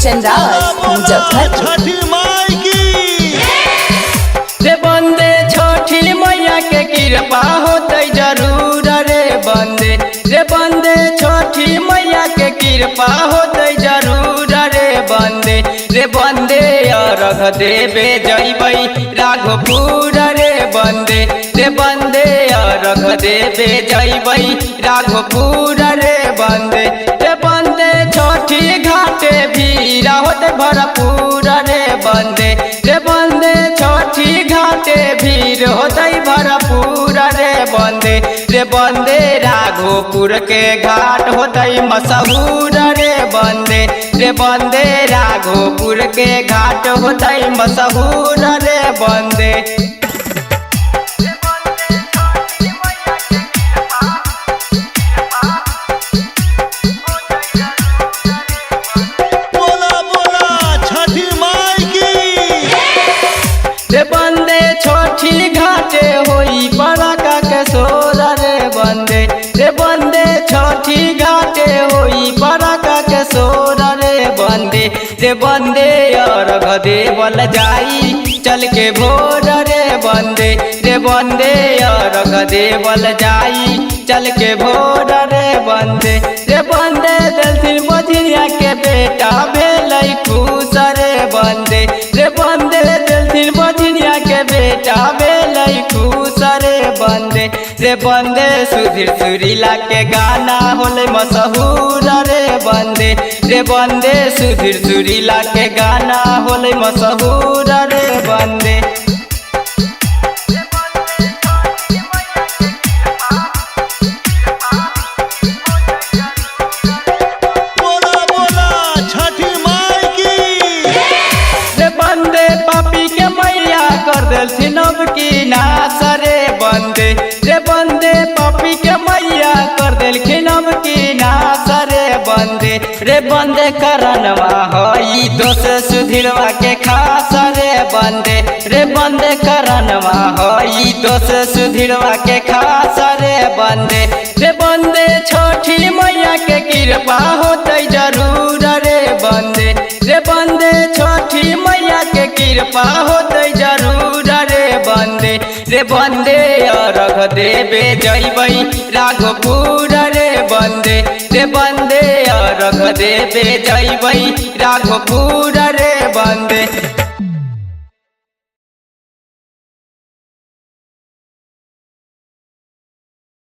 कंचन राज मुजफ्फरपुर। छठी माई की रे बंदे छठी मैया के कृपा होते जरूर रे बंदे। रे बंदे छठी मैया के कृपा होते जरूर रे बंदे। रे बंदे अर्घ देवे जइबै राघोपुर रे बंदे। रे बंदे अर्घ देवे जइबै राघोपुर रे बंदे। रे बंदे छठी घाटे भीड़ होते भरपूर रे बंदे। रे बंदे छठी घाटे भीड़ होते भरपूर रे बंदे। रे बंदे राघोपुर के घाट होते मशहूर रे बंदे। रे बंदे राघोपुर के घाट होते मशहूर रे बंदे। बोला बोला छठी माई की रे बंदे छठी घाटे होई बड़का के सोर रे बंदे। रे बंदे छठी घाटे होई बड़का के सोर रे बंदे। रे बंदे अर्घ देवल जाई चल के भोर रे बंदे। रे बंदे अर्घ देवल जाई चल के भोर रे बंदे। रे बंदे दिलथिन बधिया के बेटा भेलै खुश रे बंदे। रे बंदे दिलथिन बधिया के बेटा भेलै खुश रे बंदे। रे बंदे सुधीर सुरीला के गाना होले मशहूर रे बंदे। रे बंदे सुधीर सुरीला के गाना होले मशहूर रे बंदे। बोला बोला छठी माई की रे बंदे पापी के मैया कर देलथिन अब की नाश रे बंदे। रे बंदे पापी के मैया कर देलखिन अब की नाश रे बंदे। रे बंदे करनवा हई दोष सुधीरवा के खास रे बंदे। रे बंदे करनवा हई दोष सुधीरवा के खास रे बंदे। रे बंदे छठी मैया के कृपा होते जरूर रे बंदे। रे बंदे छठी मैया के कृपा होते जरूर रे बंदे। रे बंदे अर्घ देवे जइबै राघोपुर रे बंदे। रे बंदे अर्घ देवे जइबै राघोपुर रे बंदे।